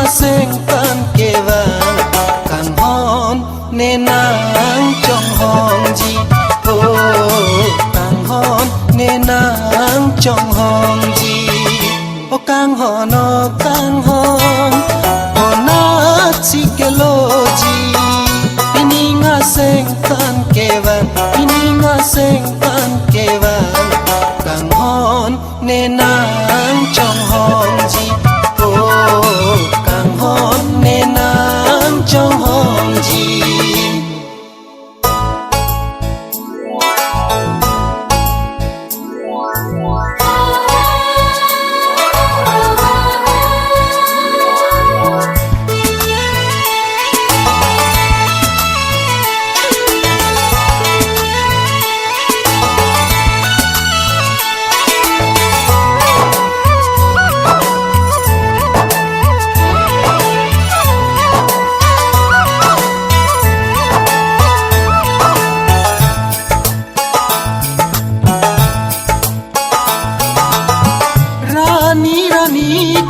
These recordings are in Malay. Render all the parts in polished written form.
sen tan ke vang càng hon nên nắng trong hòn gì càng hon nên nắng trong hòn gì càng hòn nó càng hon na chi ke lo ji ini nga sen tan ke vang ini nga sen tan ke vang càng hon nên nắng trong hòn gì càng hon nên nắng trong hòn gì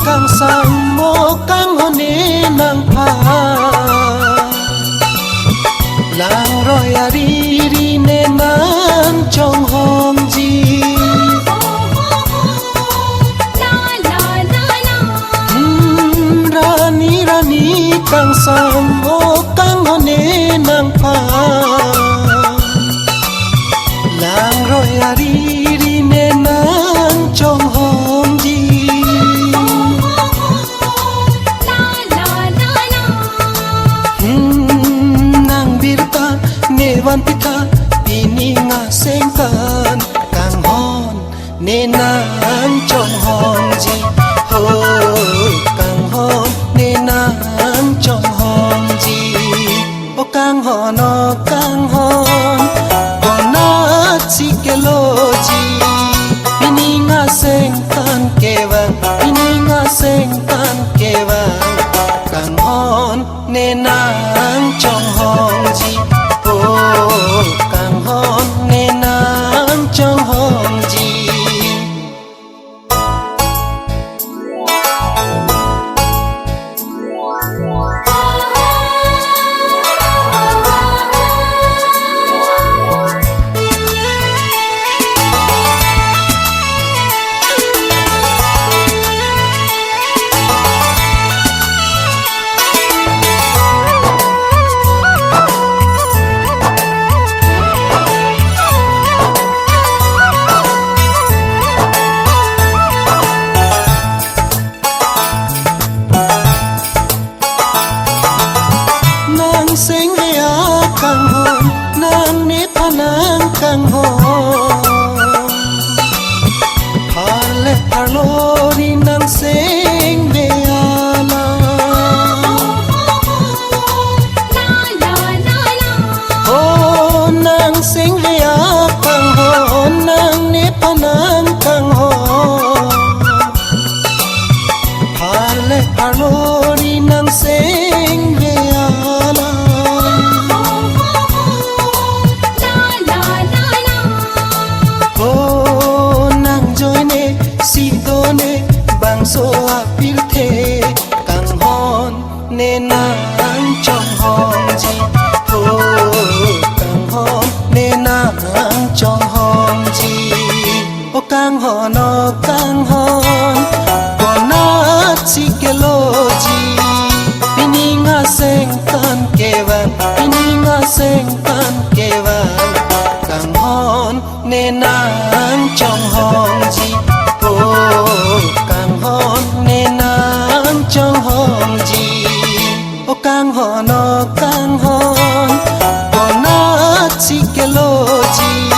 càng sang mô càng hôn nê nàng pha làng rồi à đi đi nên nàng trong hòn gì ra ní càng sang mô càng hôn nê nàng pha làng rồi à đi đi nên nàng trong hòn gì van pita ini nga sengkan càng hon nên nắng trong hòn gì càng hon nên nắng trong hòn gì càng hon nó càng hon còn na chi ke lo ji ini nga sengkan ke vang ini nga sengkan ke vang càng hon nên nắng trong hòn gì càng hon nên nắng trong hòn gì sen ve a càng hon nang ne panang càng hon parle parlo ni nang sen ve a la nang sen ve a càng hon nang ne panang càng hon parle parlo ni nang sen ve a bang so apil the càng hon nên nắng trong hòn gì càng hon nên nắng trong hòn gì càng hon nó càng hon còn na chi ke lo ji ini nga sen tan ke vang ini nga sen tan ke vang càng hon nên nắng trong hòn gì càng hon nên nắng trong hòn gì càng hon nó càng hon còn na chi ke lo ji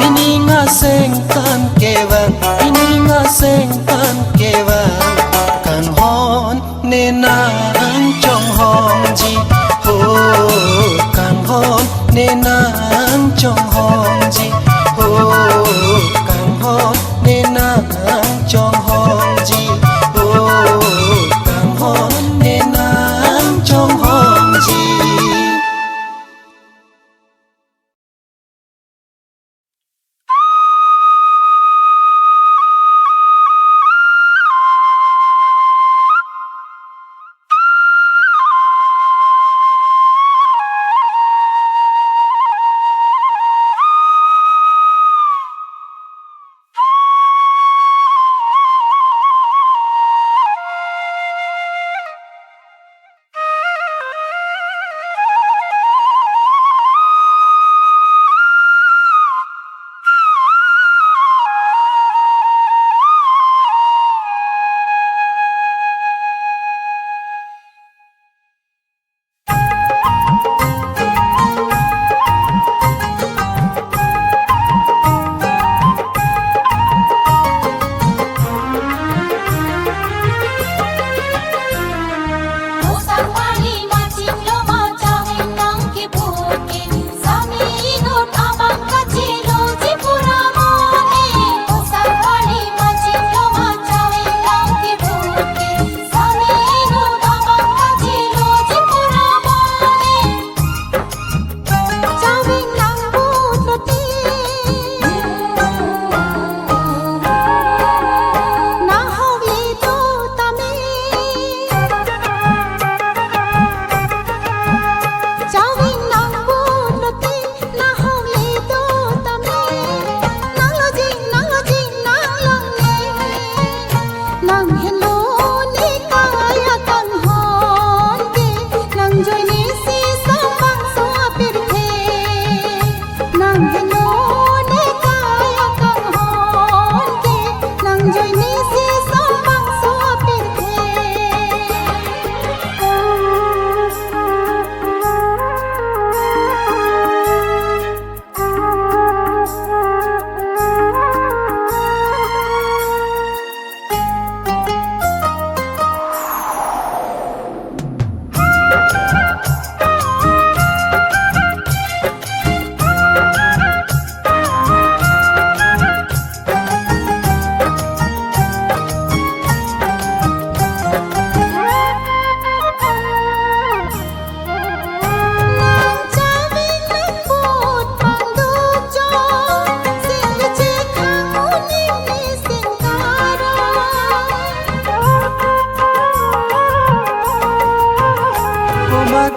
ini nga sen tan ke vang ini nga sen tan ke vang càng hon nên nắng trong hòn gì càng hon nên nắng trong hòn gì càng hon nên nắng trong hòn gì càng hon nên nắng trong hòn gì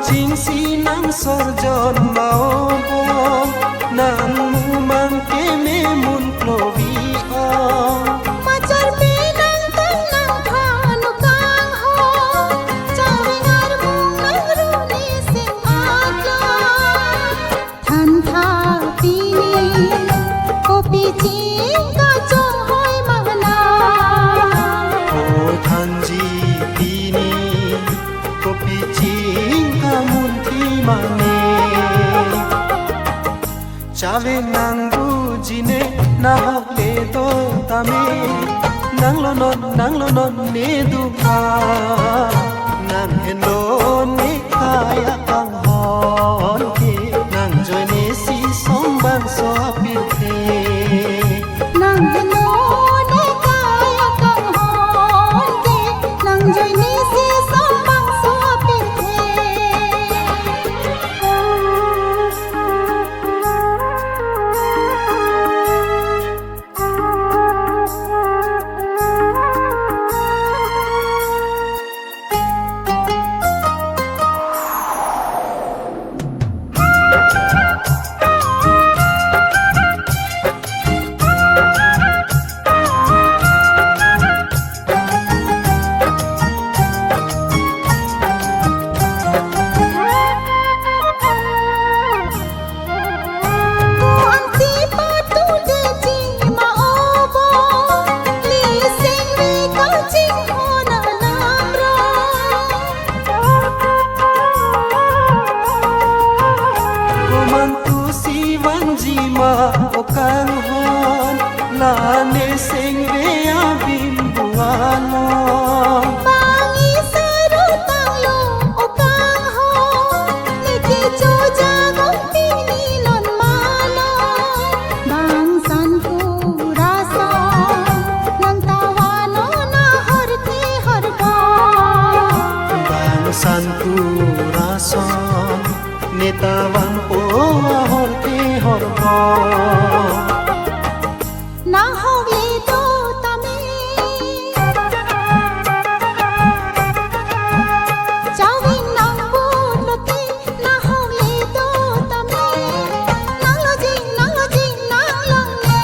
Jinsi nang sorjon maobo nang mumang keme mun plovi o macar pinang tang nang khanu kang ho chawengar mung nang runi sing aja than tha pini kopi ching ka chong hoi mahna o thanji pini kopi ching mane chawe nang bujine na hole to tame nang lo non ne duka nang helo ne kaya kang hon ke nang joy ne si som bang so apite nang helo ne kaya kang hon ke nang joy ne si som bang so apite okang hon la ne sing ve a bim bualo pangi saru tang lo okang hon ni ki chu ja gong pini non malo bang san pu rasa nang tawano na har ki har ba bang san pu rasa netawan po hor ke hor ba na hogle to tame chawin nang bun lo te na hogle to tame nang lo jing nang long ne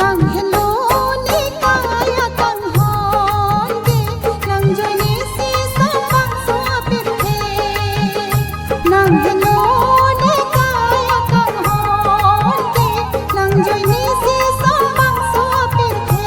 nang hello ni kaya kang hon ke nang joy ni si sa bang so apit the nang hello ni kaya kang hon ke nang joy ni si sa bang so apit the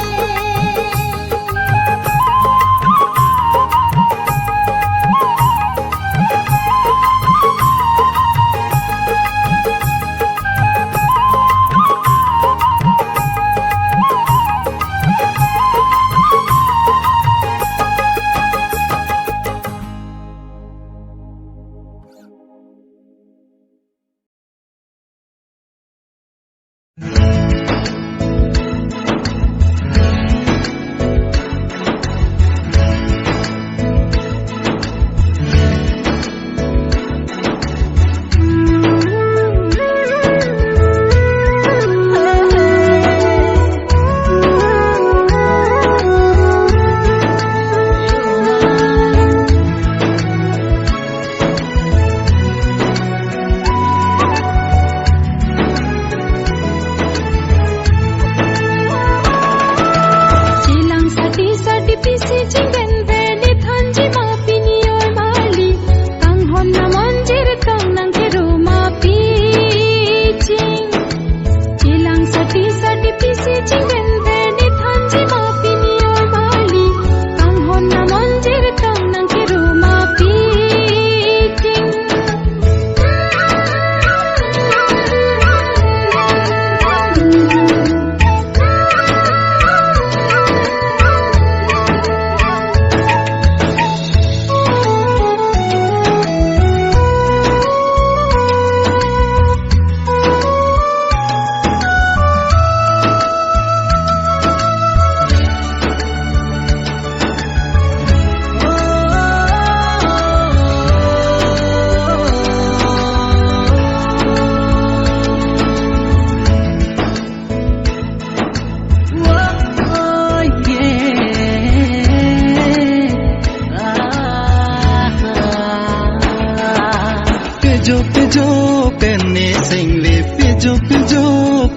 pijo pen ne sing ve pijo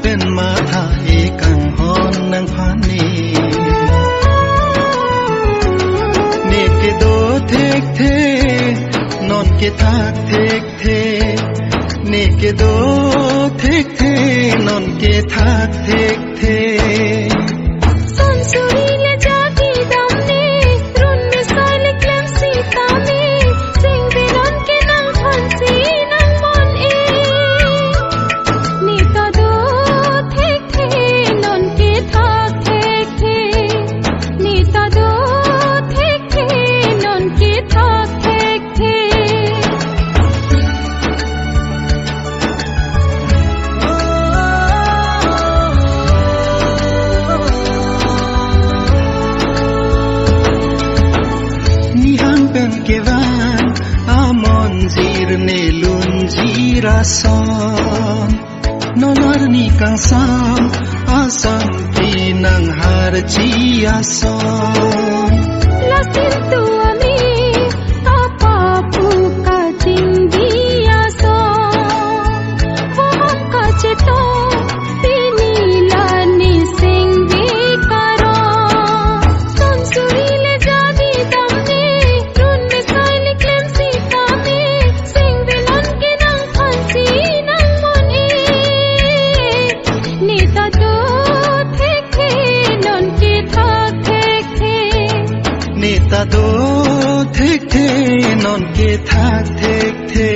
pen ma tha e kang hon nang phan ne ke do thek the non ke thak thek the ne ke do thek the non ke thak thek the rason nonar ni kang sam asam pinang harji ason lasin tu ami apa puka tinggi ason pohon kaceto pinilani sing bikaro sansuri le jadi damni run me saili klem sitami sing bilan kinang phansi nang mon e nita do thek the non ki thak thek the nita do thek the non ke thak thek the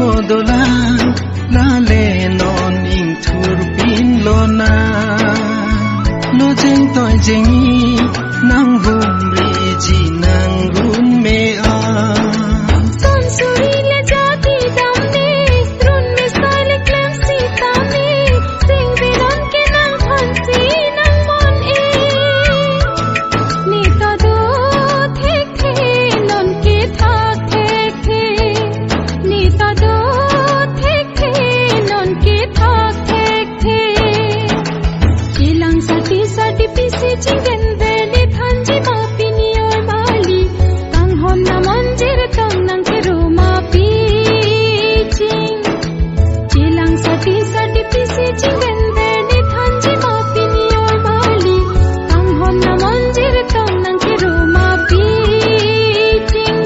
modolan lale non ing thur pin lona lo jeng toy jengi nang hum ri ji nang run me a sansuri le jadi damni run me saili klem sitami sing bilan kinang phansi nang mon e nita do thek the non ki thak thek the nita do thek the non ki thak thek the chilang sati sati pisi chingen ve ni thanji ma pini oi mali kang hon na manjir tong nang ke ro ma pi ching chilang sati sati pisi chingen ve ni thanji ma pini oi mali kang hon na manjir tong nang ke ro ma pi ching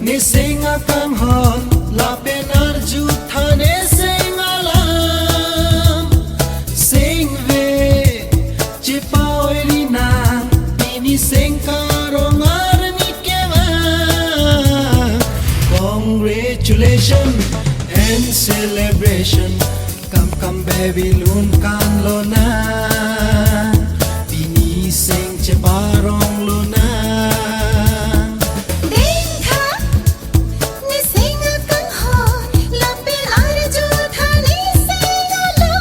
ne senga kang hon la penar ju thane senga lam sing ve che paori na ini seng karongar ni keva congratulations and celebration Come baby lun kan lo na Bini sing che barong lo na देखा निसिंग कंहो लपिल अर्जु थानी सिंगलो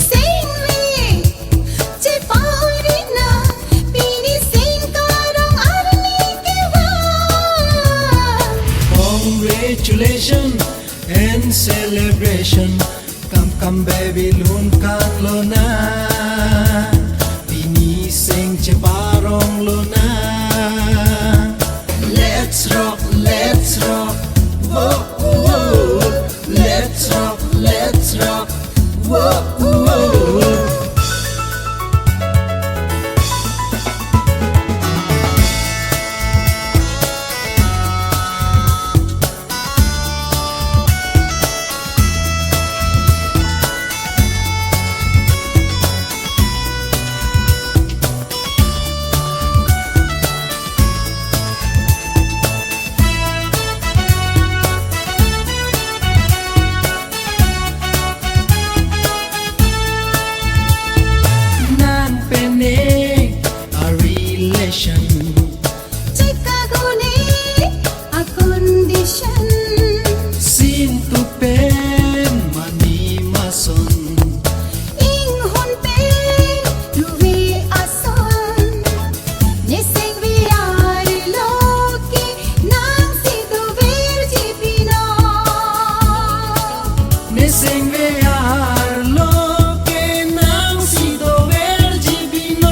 सिंगवे चे पावरिना पीनी सिंग करong arni kewa Congratulations and celebration Come baby lun kan lo na Bini sing che barong lo na Let's rock whoa, whoa. Let's rock whoa, whoa. A relation Chicago ne a condition Sin tu pen mani mason ing hon pen luwi ason ne sing vi ai loki nang si tu virgi pino Missing we are loke nang si do vergi bino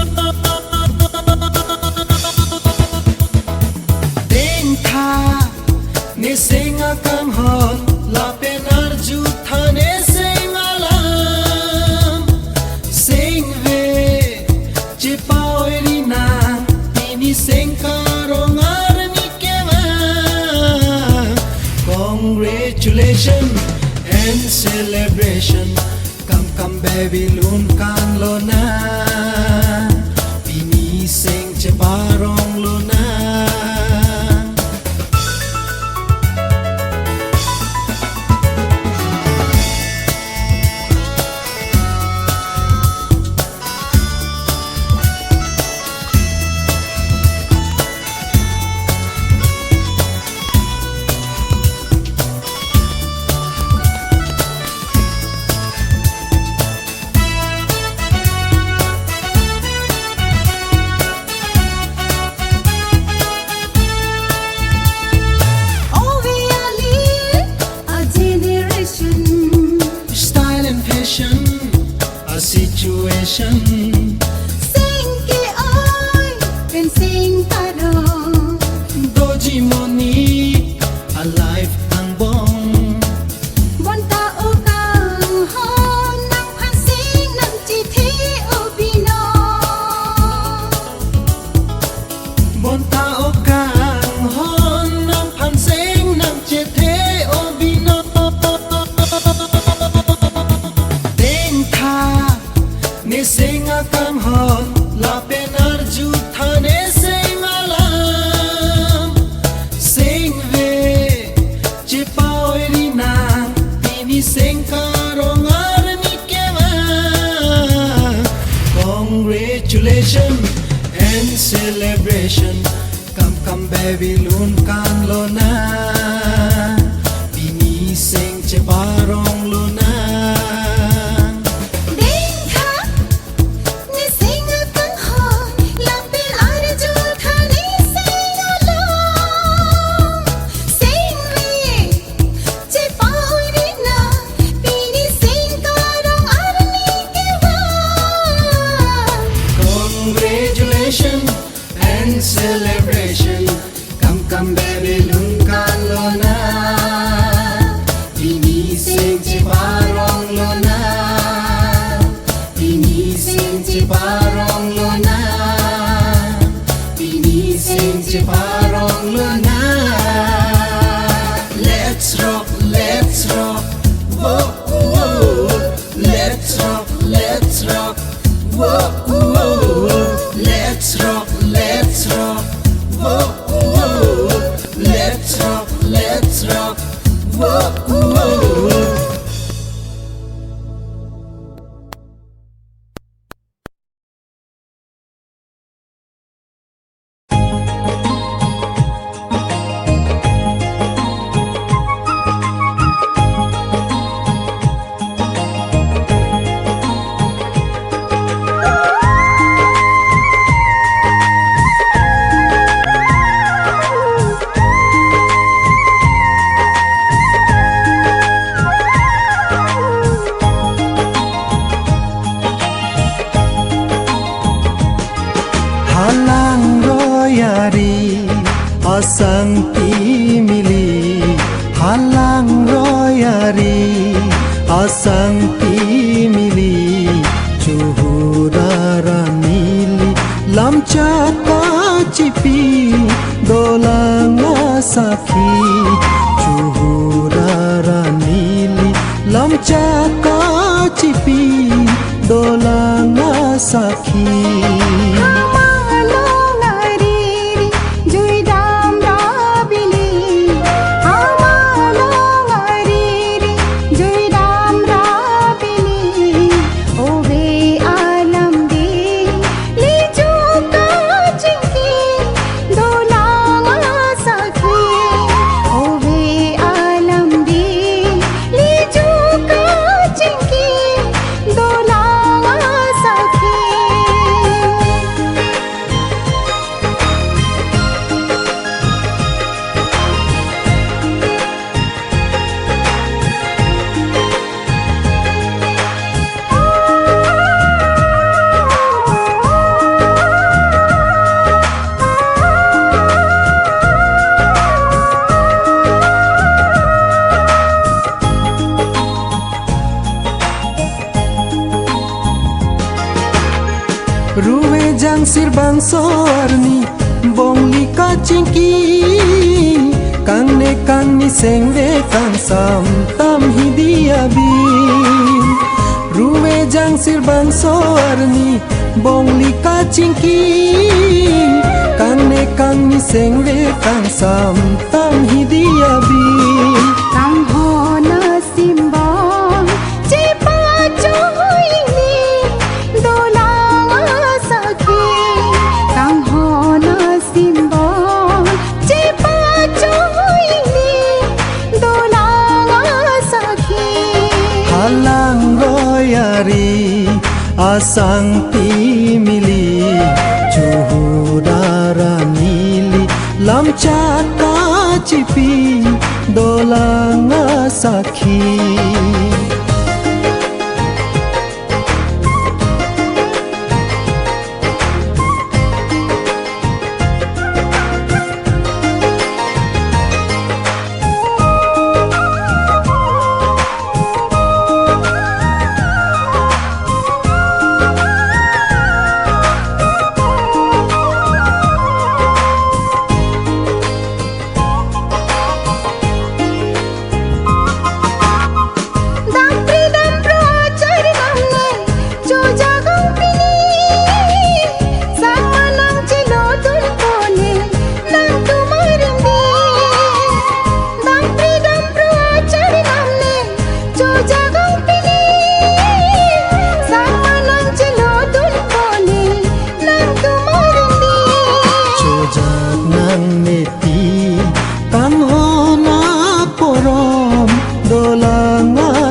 Dengtha Missing a kang hon la penar ju thane sing alam Sing we che pauri na Bini sing karong arni kewa Congratulations and celebration Come baby lun kan lo na Bini sing che barong lo na oh we are live a generation Style and fashion a situation sing ke ai pen sing karong Doji money a life ang bong bon ta o kang hon nang phan sing nang chi thi o bino Bon tao kang hon nang phan sing nang che the o bino Deng tha ne sing a kang hon la penar ju thane sing alam Sing ve che pauri na Bini sing karong arni kewa Congratulations and celebration Come baby lun kan lo na Bini sing che barong lo na देखा निसिंग कंहो लपिल अर्जु थानी सिंगलो सिंगवे चे पावरिना पीनी सिंग करong arni kewa Congratulations and celebration Come baby lun kan lo na Bini sing che barong lo na Bini sing che barong lo na Bini sing che barong lo na Let's rock whoa, whoa. Let's rock whoa, whoa. Let's rock whoa, whoa. Let's rock whoa, whoa. asang pimili chuhurara nili lam chaka chipi dolanga sakhi chuhurara nili lam chaka chipi dolanga sakhi Ruwe jang sirbang sorni bongli kacingki kang ne kang ni sengwe kang sam tam hidiabi Ruwe jang sirbang sorni bongli kacingki kang ne kang ni sengwe kang sam tam hidiabi Kang ho na simbang cepa joini dolang sakhi Kang ho na simbang cepa joini dolang sakhi Halang royari asang pimili chuhurara nili lam chaka chipi dolanga sakhi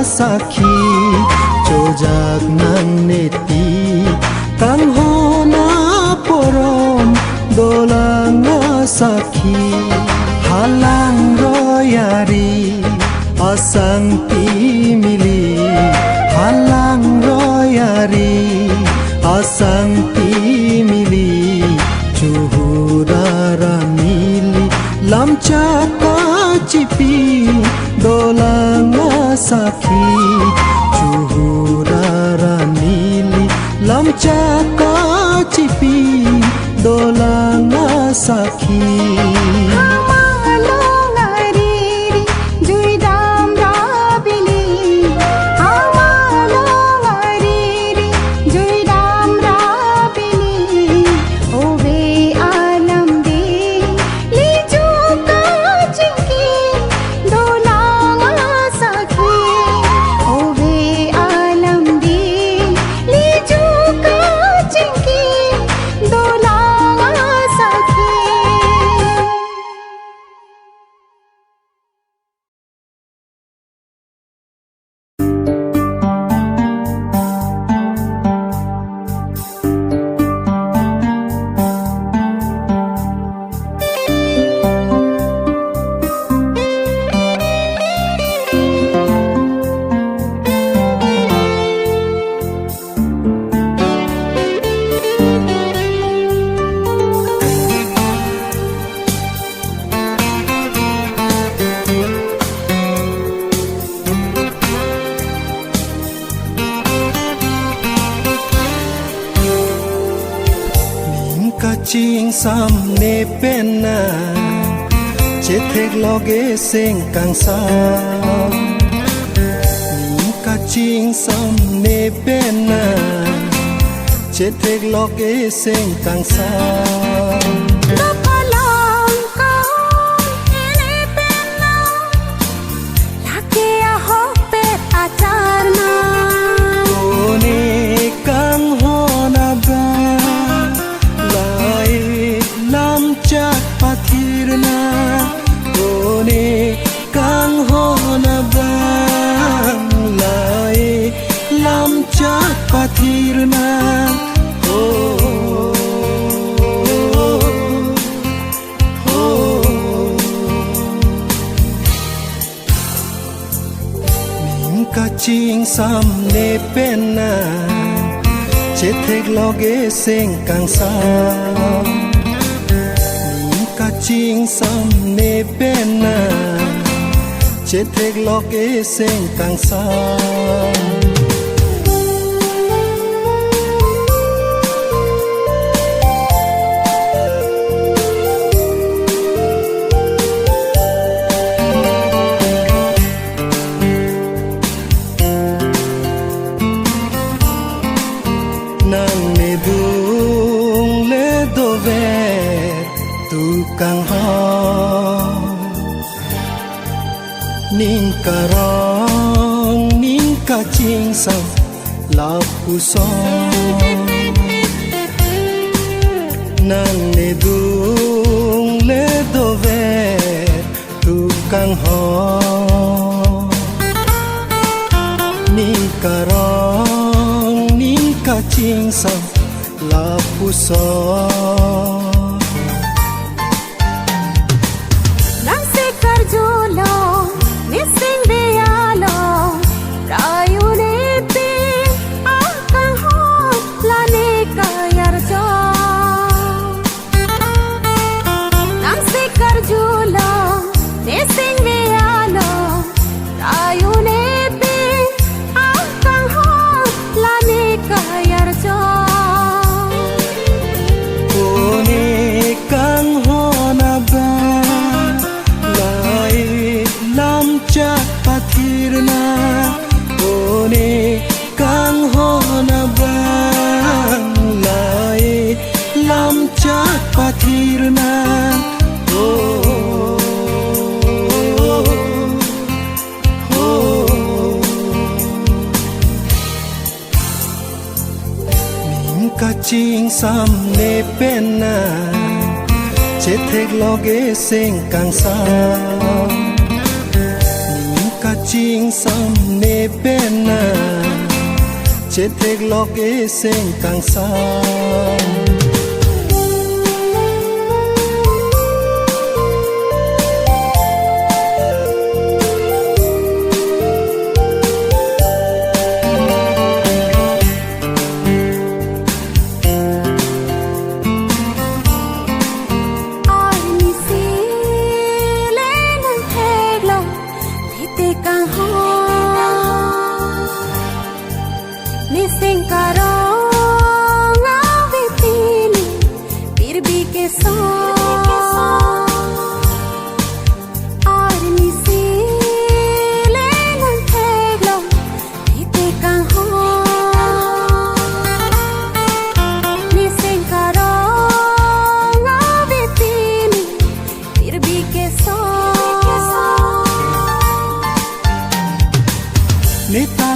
Sakhi chojak nang neti kang hona porom dolanga sakhi halang royari asang pimili halang royari asang pimili chuhurara nili lam chaka chipi dolanga sakhi chuhurara nili lam chaka chipi dolanga sakhi ching sam ne penna che thek loge seng kang sa ka ching sam ne penna che thek loge seng kang sa pathirna one kang hona bang lai lam cha pathirna min ka ching sam ne penna che thek loge seng kang sa ching sam ne penna che thek loge seng kang sa nang ne dung le do ve tu kang ho nin ka rong nin ka ching sam la pu so nang ne dung le do ve tu kang ho nin ka rong nin ka ching sam la pu so pathirna one kang hona bang lai lam cha pathirna min ka ching sam ne penna che thek loge seng kang sa ching sam ne penna che thek loge seng kang sa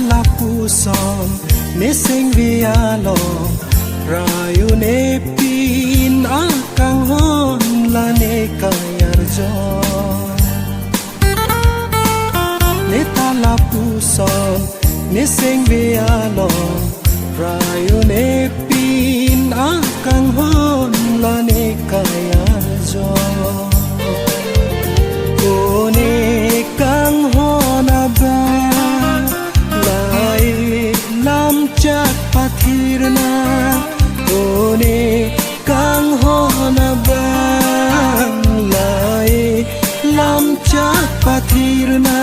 la pu som ne seng via lo rayu ne pin a kang hon la ne kayar jo ne ta la pu som ne seng via lo rayu ne pin a kang hon la ne kayar jo ne kang hon ba lam cha pathirna one kang hona bang lai lam cha pathirna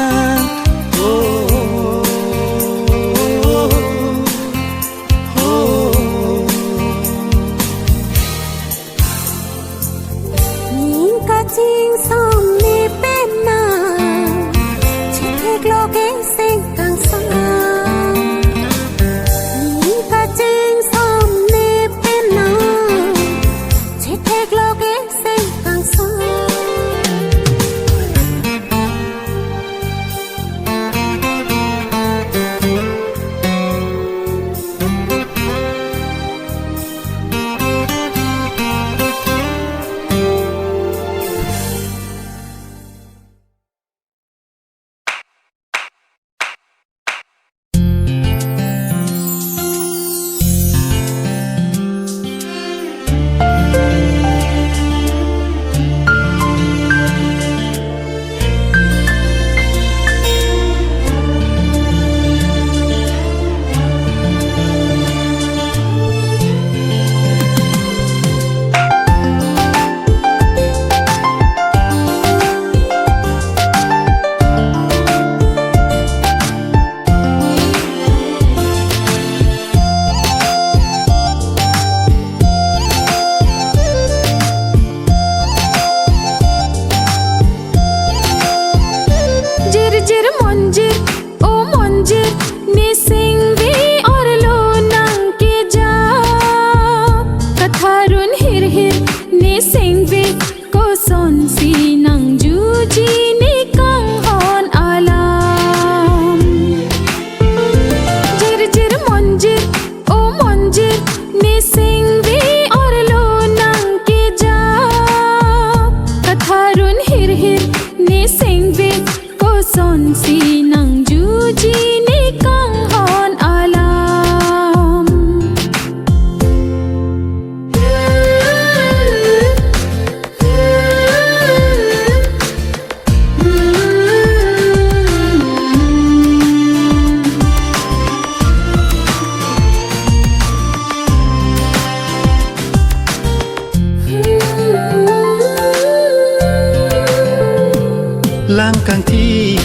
langkang ti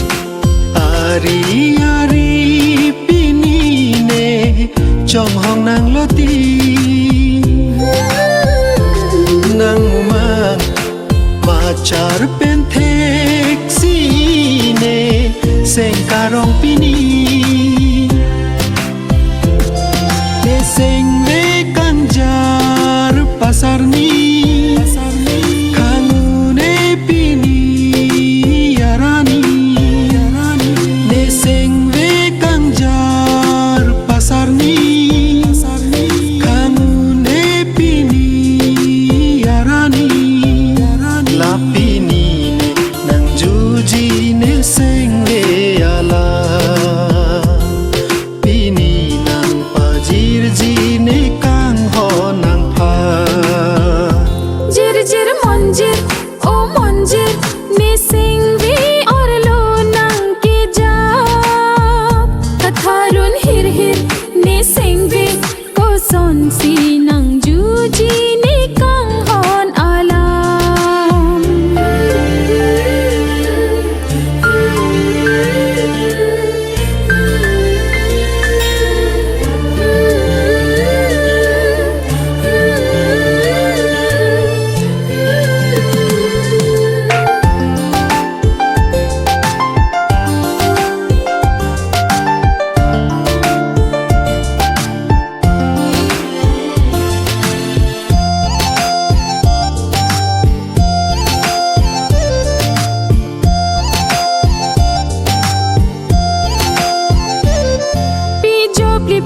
ari pinine trong hong nang lo ti nang umang pacar pentek sine seng karong pini ne seng me kanjar pasar ni kangune pini yarani ne seng me kanjar pasar ni kangune pini yarani lapini nang juji ne seng me ala pini nang pajir ji ne kang ho nang pha jir jir monjir o monjir ne sing vi or lo nang ke ja katharun hir hir ne sing vi ko son si nang juji ne kang hon alam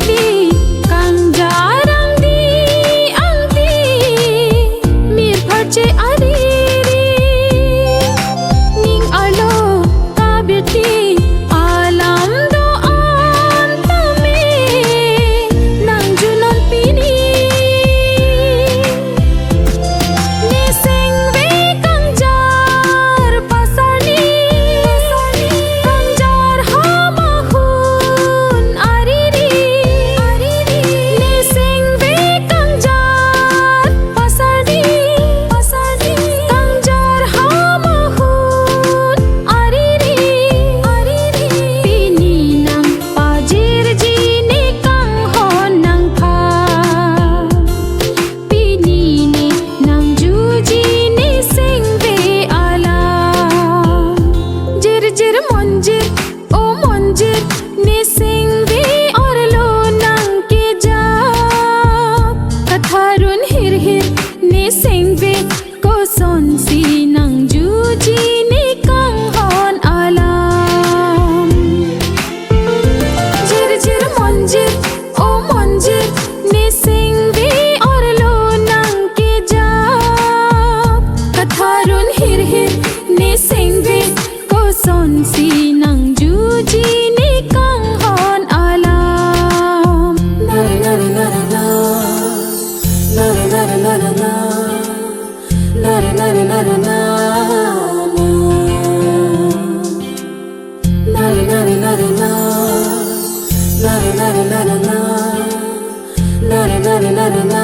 Pli kang jarang di angti mir phache ariri ning alo kabiti alam do antame nang junon pini ne seng ve kang jar pasani kang jar hamahun ariri ne seng ve kang jar pasani kang jar hamahun ariri pini nang pajir ji ne kang hon nang pha pini ne nang juji ne seng ve ala jir jir monjir o monjir ne seng ve or lo nang ke ja katharun hir hir ne seng ve ko son si nang juji ne kang hon alam jir jir monjir o monjir ne seng ve or lo nang ke ja katharun hir hir ne seng ve ko son si nang juji ne kang hon alam nare nare nare na nare nare nare na nare nare nare na nare nare nare na nare nare nare na nare nare nare na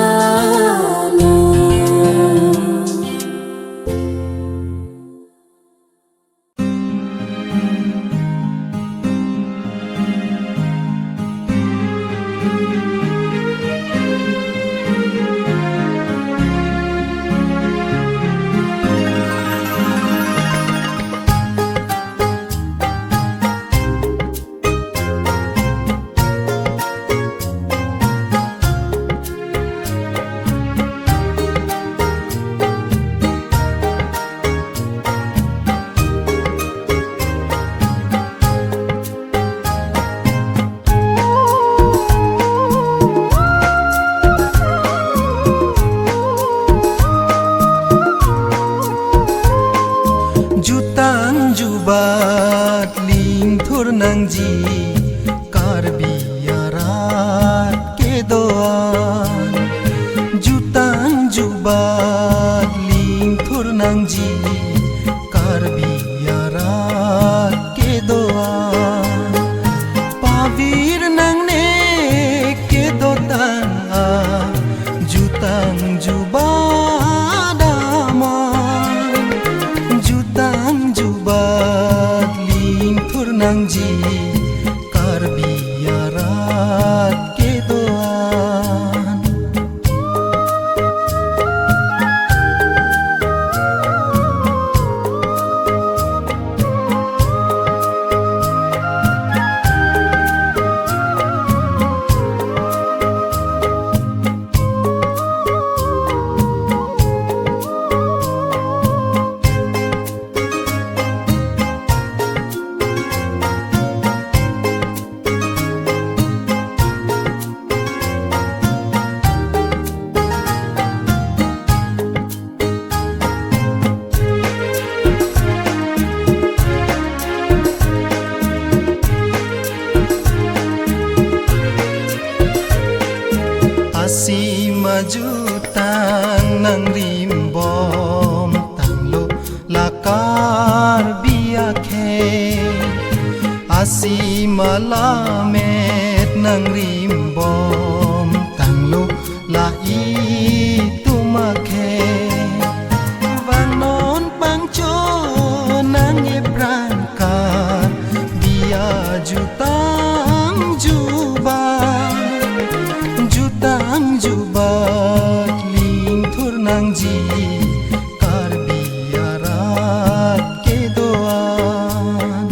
jubat ling thur nang ji kar biarat ke doan jutang jubat ling thur nang ji kar biarat ke doan pavir nang ne ke dotan jutang jubat jutang jubah jutang nang rimbom tanglo lakar biakhe asi malamet nang rimbom tanglo la i tumakhe vanon pangcho nang ebrangkar bia jutang jubat ling thur nang ji kar biarat ke doan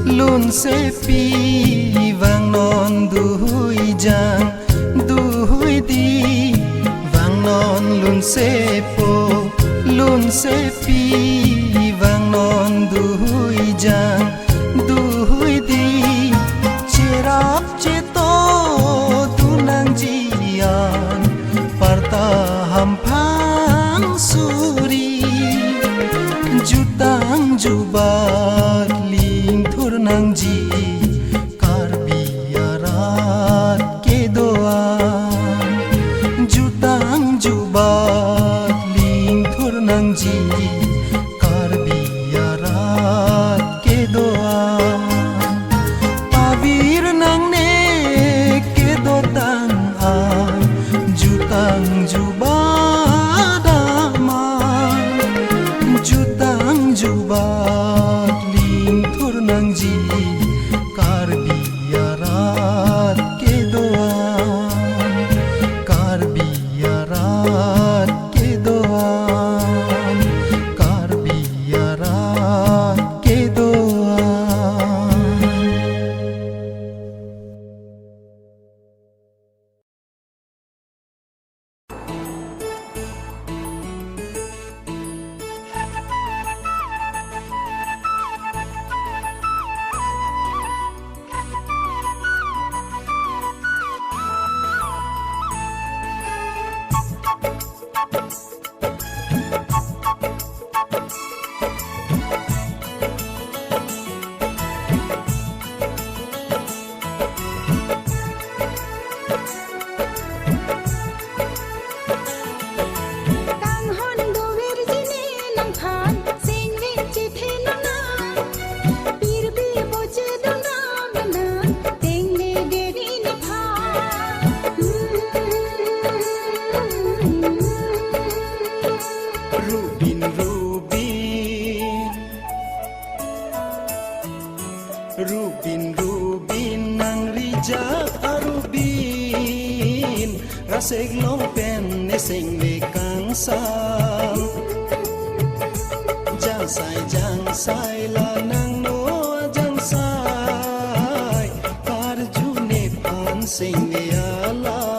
lun se pi vang non duhui jang duhui di vang non lun se pi vang non duhui jang duhui di cherap cheto tunang jian parta hampang suri jutang jubat ling thur nang ji kar biarat ke doan jutang jubat ling thur nang ji kar biarat ke doan pavir nang ne ke do tang an jutang jubat aman jutang jubat ling thur nang ji kar biarat ke doan kar biarat ke doan kar biarat ke doan Rubin nang rijak arubin raseg longpen neseng le kang sam jang sai la nang no jang sai kar june pan sing le ala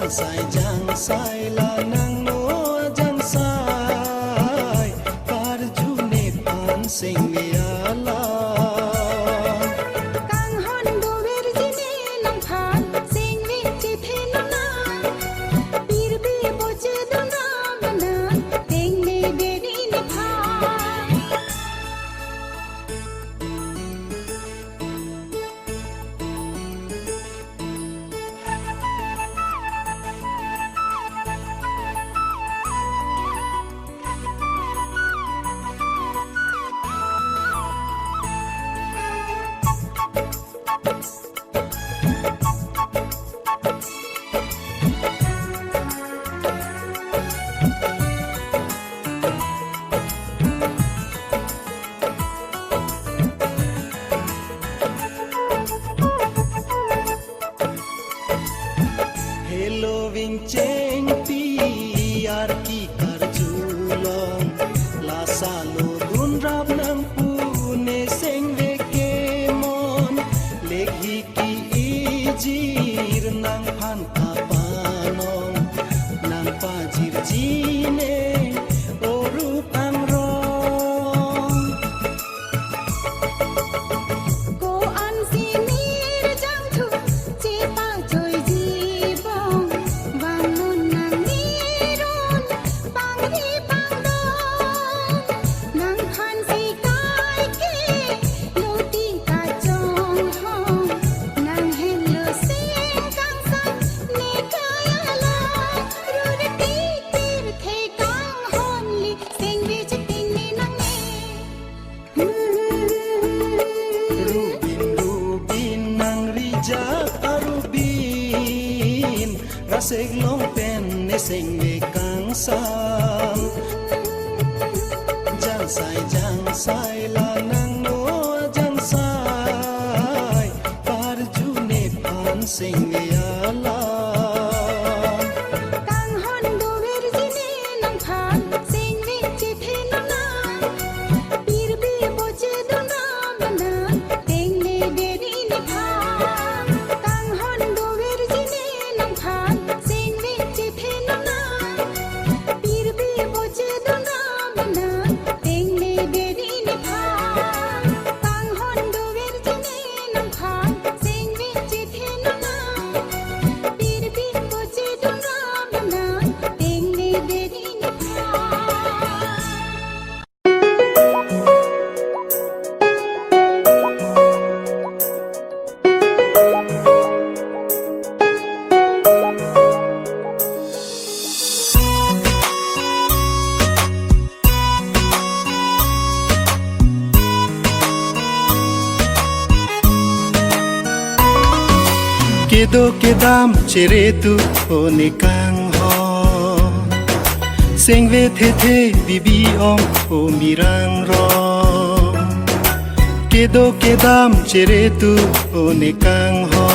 jang sai la nang no jang sai par ju ne pan sing vi ala Kang hon do ver jine nang phan sing vi chi the na na bir bi bo che do na bana teng ne de ni ni pha hello ving cheng pi ar ki kar julong la sa lo dun rap nang pu ne seng ve ke mon lekhi ki ijir nang phan ta panong nang pa jir ji ne oru pang rong Ko an si nir jang thu che pa choi ji bong van nun nang ni ron pang ri pang dong nang khan si kai ke lo ti ka chong hong nang hen lo sing kang san ne kaya la ru de ti tir the kang hon li sing vi chi ting ni nang ne Rubin nang rija arubin rasek long pen ne sing ve kang sam jang sai la nang no jang sai par ju ne pan sing ve ala Kang hon do ver jine nang phan sing vi chi the na na bir bi bo che do na bana teng ne de ni ni pha Kang hon do ver jine nang phan sing vi chi the na na bir bi bo che do na bana teng ne de ni ni pha Kang hon do ver jine nang phan sing vi chi the na na bir bi bo che do na bana teng ne de ni ni pha kedo kedam chere tu one kang ho sing ve the bibi om o mirang ro kedo kedam chere tu one kang ho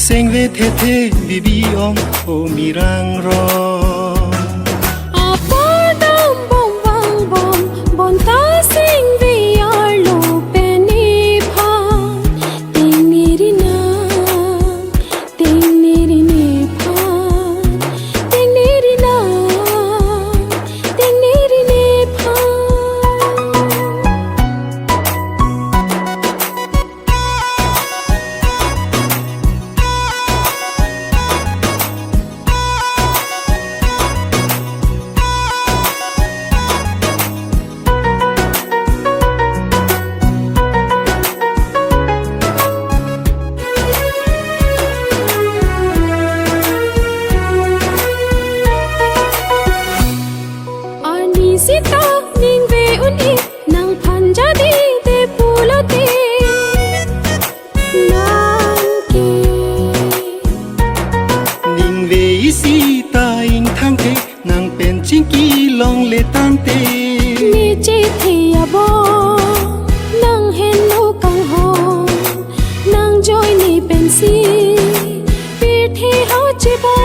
sing ve the bibi om o mirang ro Apadam bom bang bom bon ta sing vi ar lo peni pha ting ni ri na ting ni ri ni pha ting ni ri na ting ni ri ni pha Ani sita ning ve un I nang phanja di te pula te nang ke ning ve isi ta ing thang te nang pen ching ki long le tan te ni che the ya bo nang hen lo kang ho nang joy ni pen si pi the ha che bo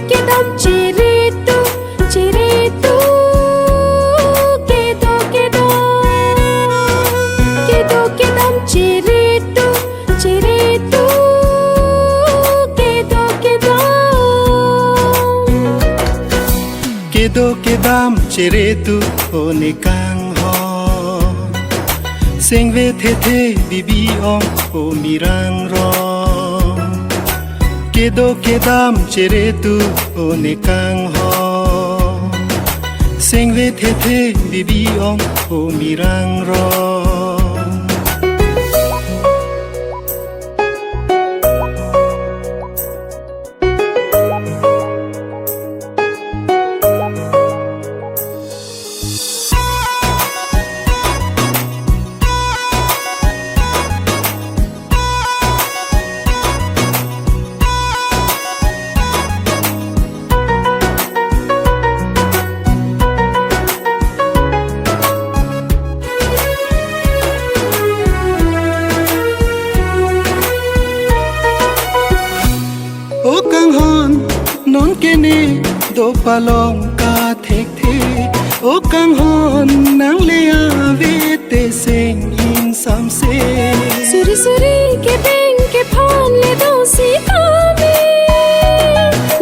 ke dam che re tu che re tu ke do ke do ke dam che re tu kedo kedam cheretu one kang hon sengve the the bibi ong o mirang rong kedo kedam cheretu one kang hon sengve the the bibi ong o mirang rong O kang hon non kene do palong ka thek the O kang hon nang le ave te sing in sam se Suri suri ke beng ke phon le do si kame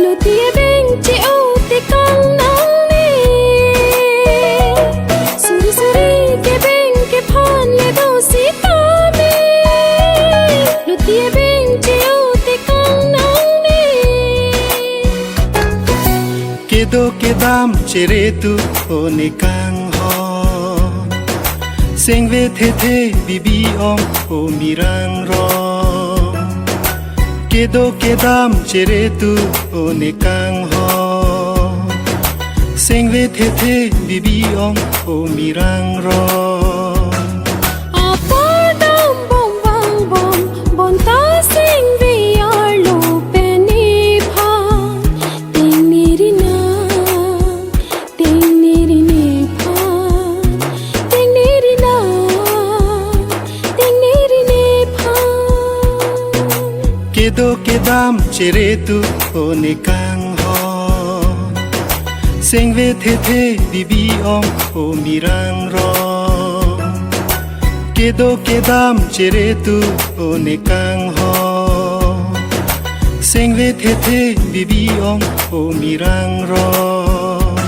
Lutie beng che o te kang nang ne Suri suri ke beng ke phon le do si kame Lutie beng che o te kang nang ne kedo kedam cheretu one kang hon sengve the the bibi ong o mirang rong kedo kedam cheretu one kang hon sengve the the bibi ong o mirang rong Apar dam bom bang bom bon ta sing vi ar lo peni pha ting ni ri na ting ni ri ne pha ting ni ri na ting ni ri ne pha kedo kedam cheretu one kang hon sengve the the bibi ong o mirang rong kedo kedam cheretu one kang hon sengve the the bibi ong o mirang rong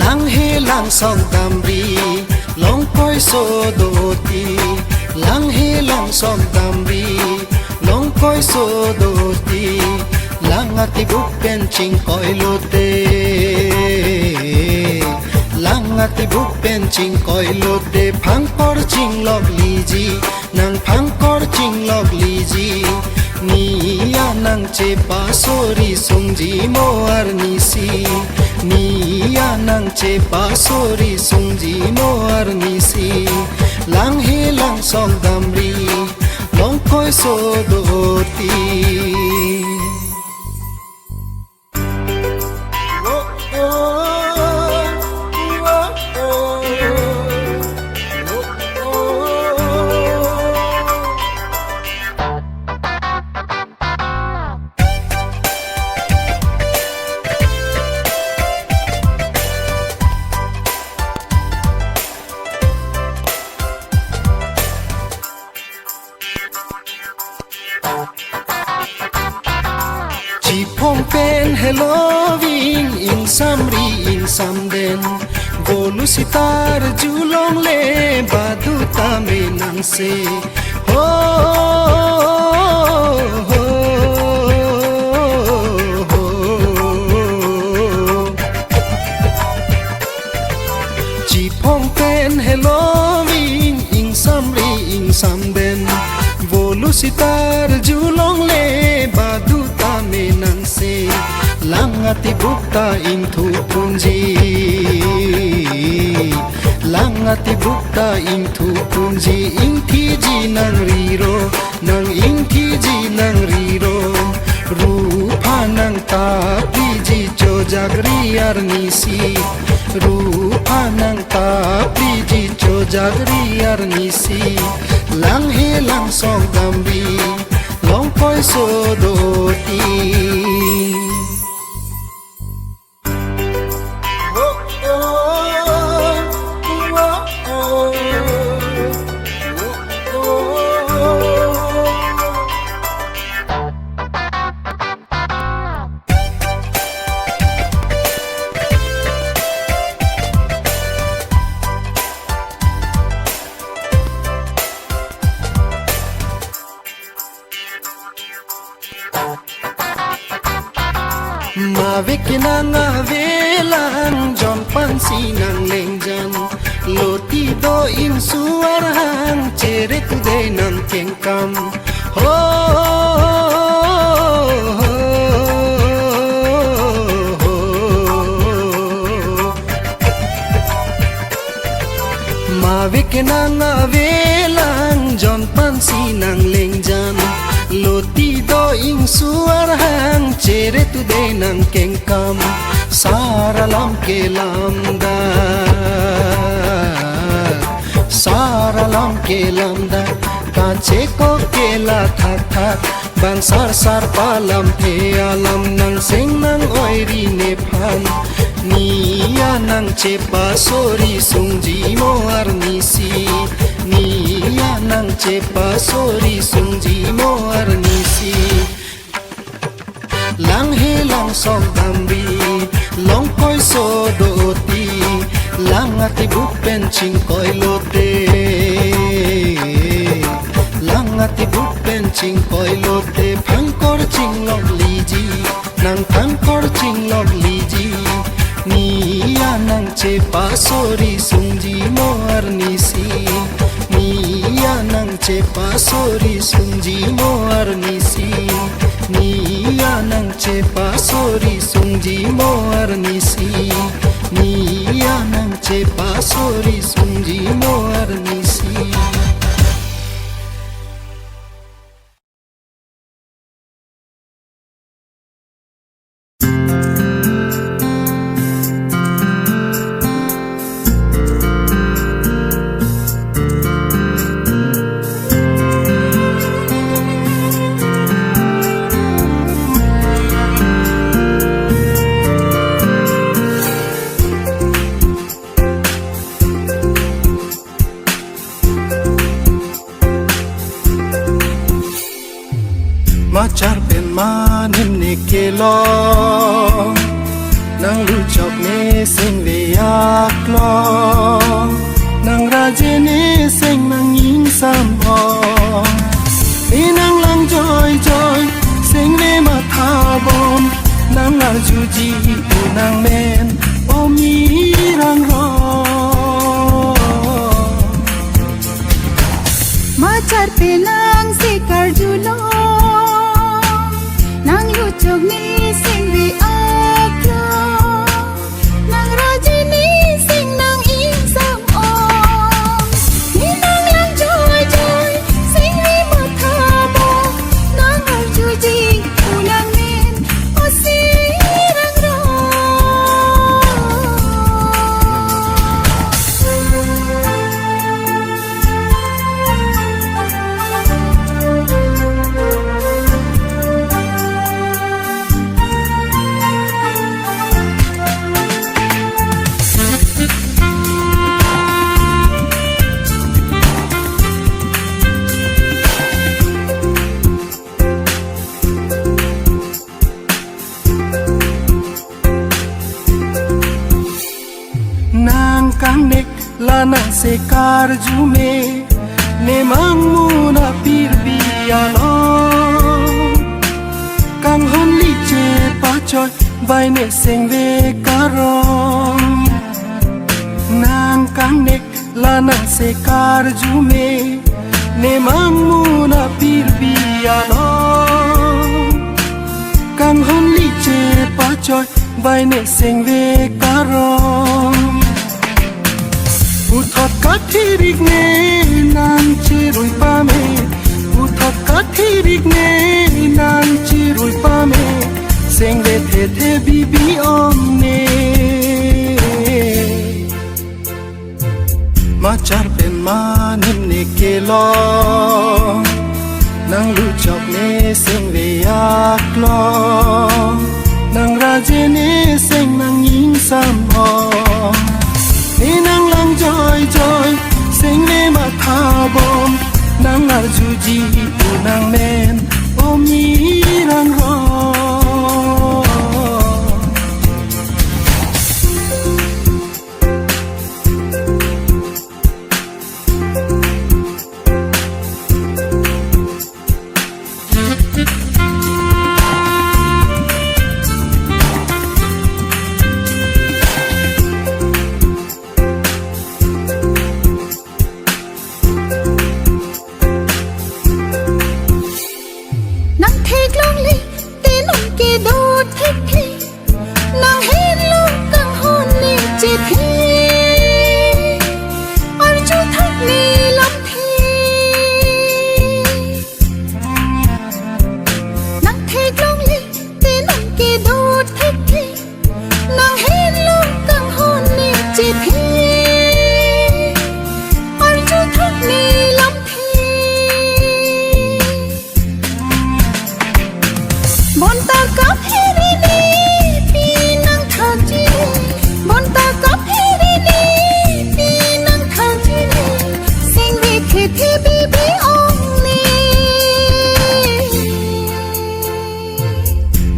lang he lang song tamri long koi so do ti lang he lang song tamri long koi so do ti lang ati buk pen ching koi lo te lang ati buk pen ching koi lo te phang kor ching log li ji nang phang kor ching log li ji ni ya nang che pa sori sung ji mo ar ni si ni ya nang che pa sori sung ji mo ar ni si lang he lang song damri long koi so do ti Phong pen Halloween in samri in samden Golu sitar julong le badu tame nang se ho ho ho Chi phong pen Halloween in samri in samden Golu sitar julong le badu tame nang se langati bukta inthu punji langati bukta inthu punji inthi ji nang riro nang ing thi ji nang ri ro ru pha nang ta pri ji cho jagri ar ni si ru pha nang ta pri ji cho jagri ar ni si lang he lang song dam bi long koi so do ti Mavikinanga velang John Pansi nang lengjan Loti do in suar hang Chere today nang kengkam Ho Mavikinanga velang John Pansi nang lengjan Loti do ing suar hang Chere today nang kengkam Saralam kelamda Saralam kelamda Kache ko kela thak thak Bang sar sar palam the alam nang sing nang oiri ne phan Niya nang chepa sori sungji mo arnisi Niya nang chepa sori sungji mo arnisi Lang he lang song dambi long koi so do ti Lang ati bupen ching koi lote Lang ati bupen ching koi lote Phang kor ching log liji Nang phang kor ching log liji Niya nang chepa sori sungji mo arnisi Niya nang chepa sori sungji mo arnisi Niya nang chepa sori sungji mo arnisi Niya nang chepa sori sungji mo arnisi Machar pen manim ne kelo Nang lu chok ne sing ve yak lo Nang raje ne sing nang yin sam ho Ni nang lang joy joy sing ve ma tha bom Nang la ju ji u nang men o mi rang ro Machar pe nang sikar julo Nang luchog ni sing vi aklo Nang raji ni sing nang insam om Ni nang lang joy joy sing vi mathabo Nang arjuji ulang men o sirang ro Nang sekar jume ne mangmu na pirbialo kang hon li che pa choy vai ne seng ve karong nang kang nek la nang sekar jume ne mangmu na pirbialo kang hon li che pa choy vai ne seng ve karong Uthot ka thirik ne nang che roi pa me uthot thirik ne nan chi rui pa me seng le the bi bi om ne ma char pen ma nim ne ke lo nang lu chok ne seng le yak lo nang ra je ne seng nang yin sam ho ni nang lang joy joy seng ne ma tha bom nang ar ju ji u nang men om ni rang ho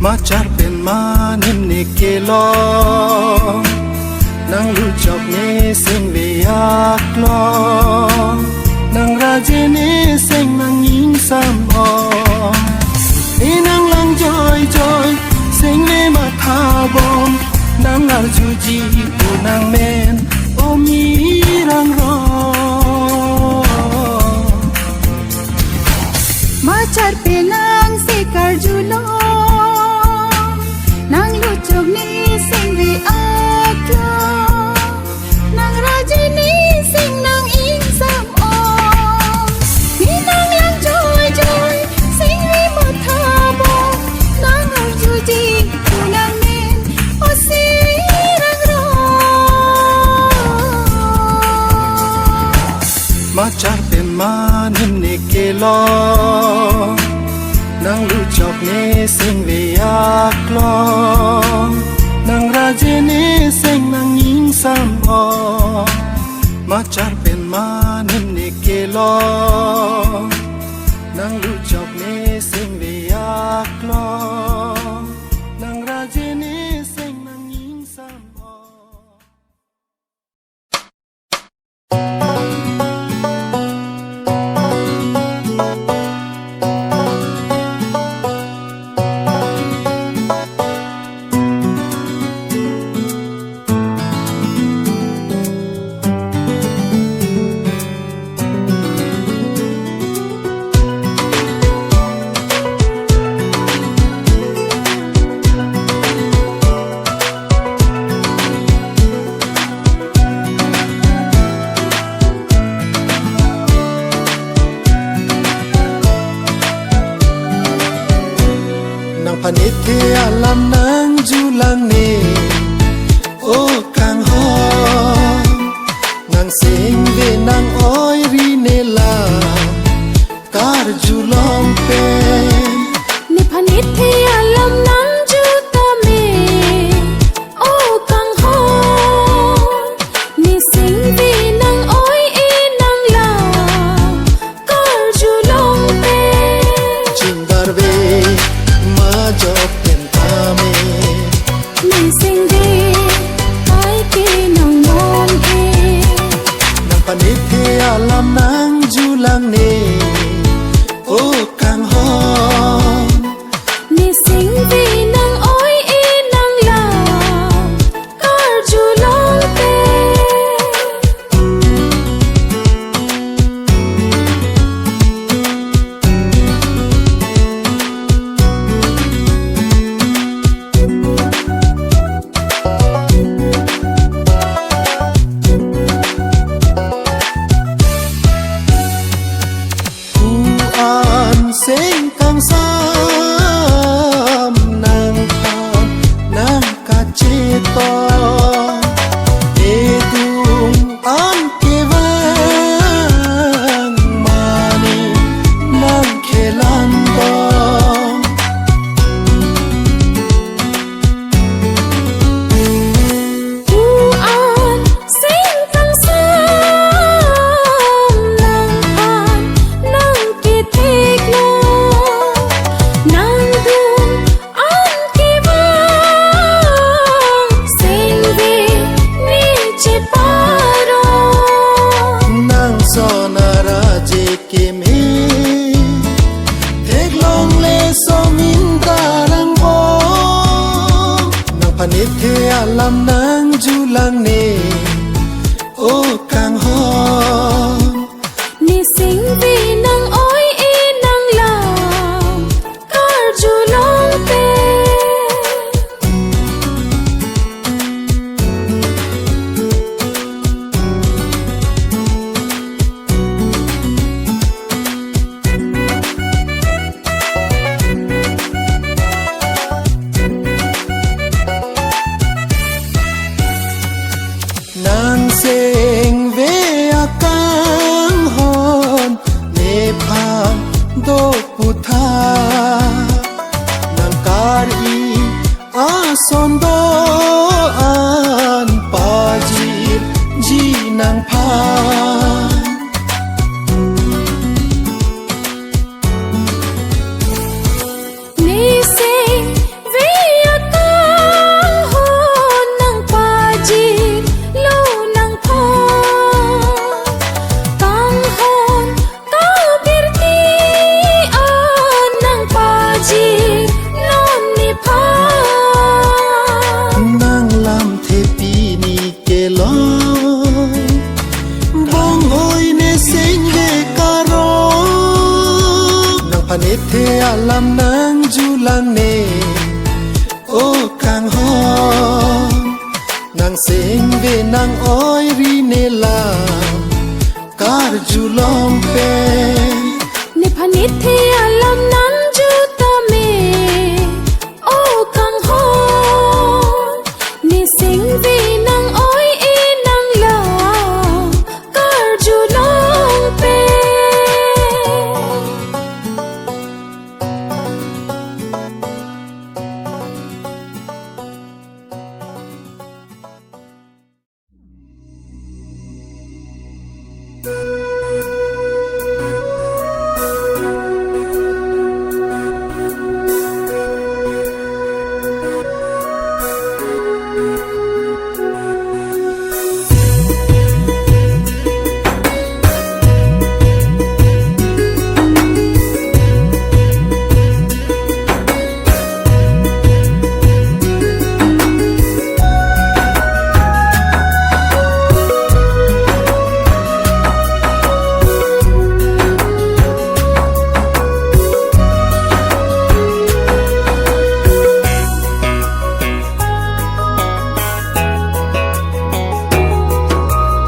ma char pen ma nim ne ke lo nang lu chok ne sing le yak lo nang ra je ne sing nang yin sam ho ni nang lang joy joy sing le ma tha bom nang ar ju ji u nang men o mi rang ro ma char pe nang se kar ju lo nang lu chok ni sing ve ak lo nang ra je ni sing nang in sam om ni nang lang joy joy sing ve ma tha bo nang ar ju ji tu nang men o si rang ro ma char pen ma nim ne ke lo nang lu chok ne sing le yak lo nang ra je ne sing nang yin sam ho ma char pen ma nim ne ke lo nang lu chok ne sing le yak lo nang ra je ne sing nang yin sam ho ke me thek long le som in darang bo nang panit the alam nang julang ne o kang hon ni sing vi nang oi e nang lam kar ju long pe nang seng ve akang hon ne pham do putha nang kar I a son do an pa ji nang pha ni sing vi akang hon nang pa ji lo nang pha kang hon ka bir ti an nang pa ji non ni pha nang lam the pi ni ke lo bong hoi ne sing ve karo nang panit the alam nang julang ne o kang hon nang sing ve nang oi ri ne la kar julong pe ni phanit the alam nan ju ta me o kang hon ni sing vi nang oi e nang la kar ju long pe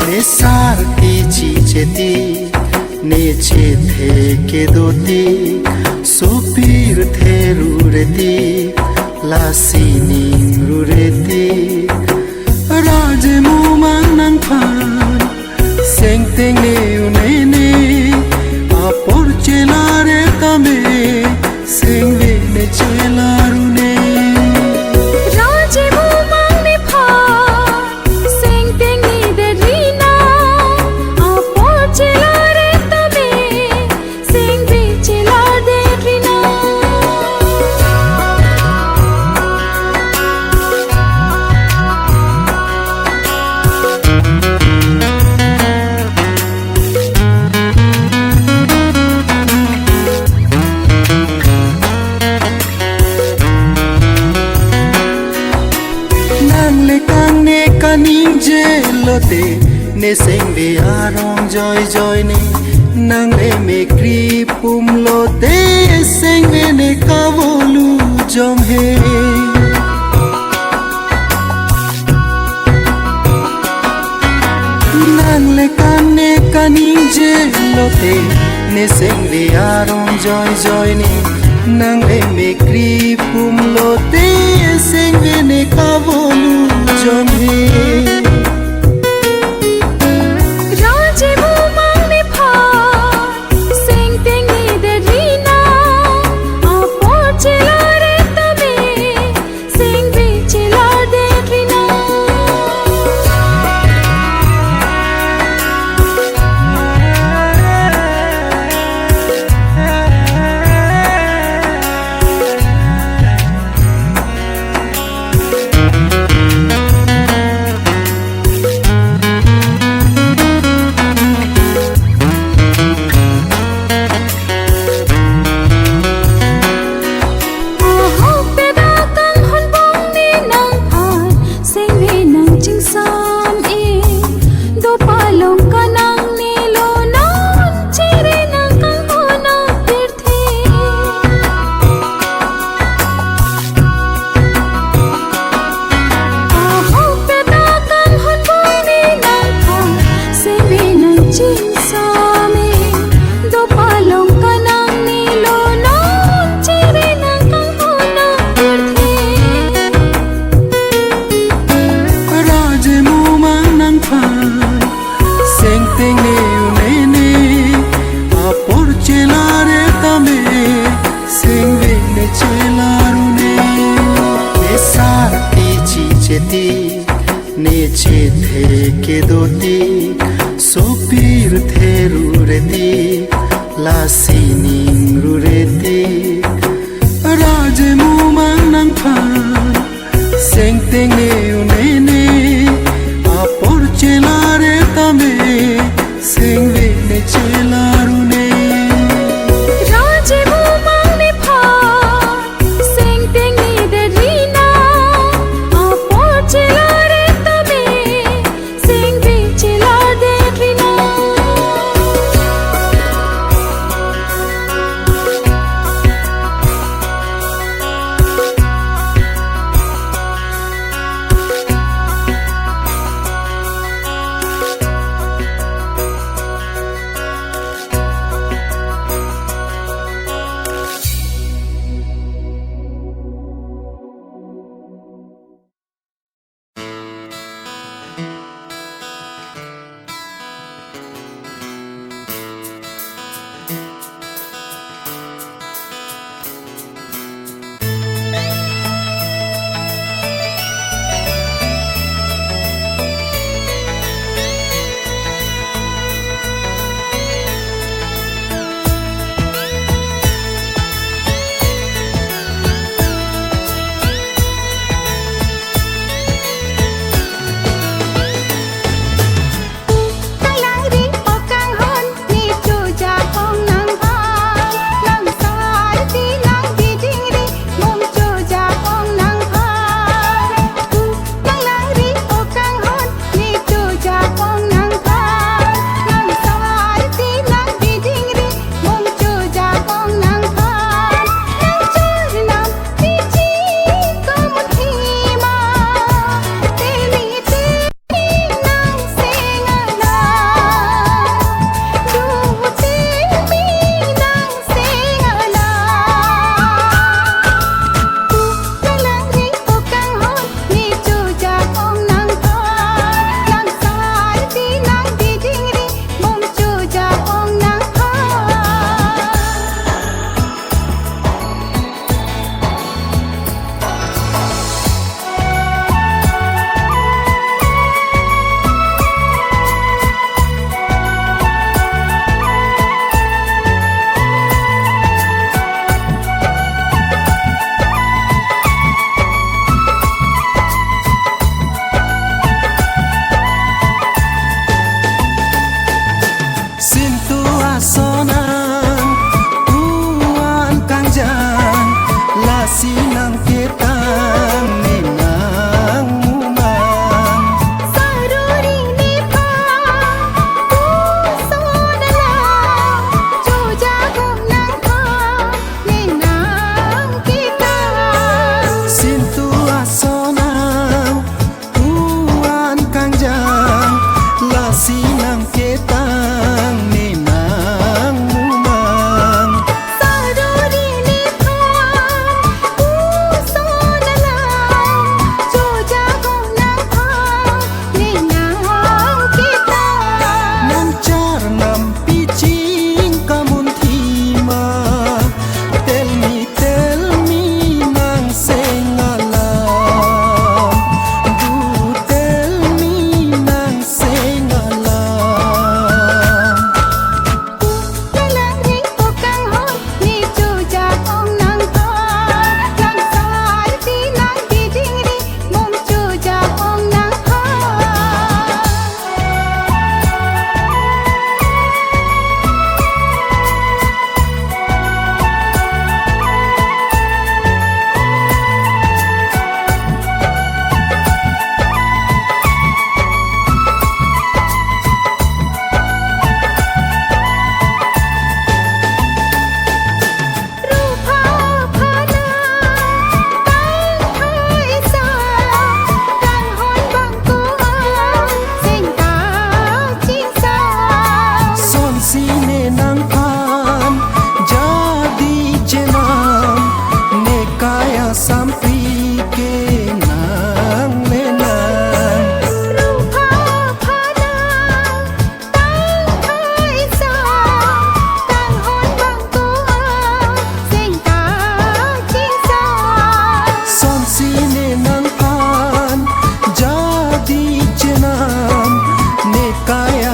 ne sar ti chi cheti ne che the ke doti sopir the rureti la sining rureti raj mu mang nang phan seng teng ne ne ne apor chela re tame seng ve ne chela rune raje mu mang ni pha sing teng ni de rina apo chela re tame sing vi chela de rina nang le kang ne kaning je lote ne seng ve arong joy joy ne nang le me kri pum lote seng ve ne kavolu jom he nang le kang ne kaning je lote ne seng ve arong joy joy ne nang le me kri pum lote seng ve ne kavolu jom he raje mu mang ni pha sing teng ni de rina apo chela re tame sing vi chela de rina lasining ruretik raje mu mang nang pan seng teng ne unene apor chelare tame seng ve ne chelarune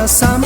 Sam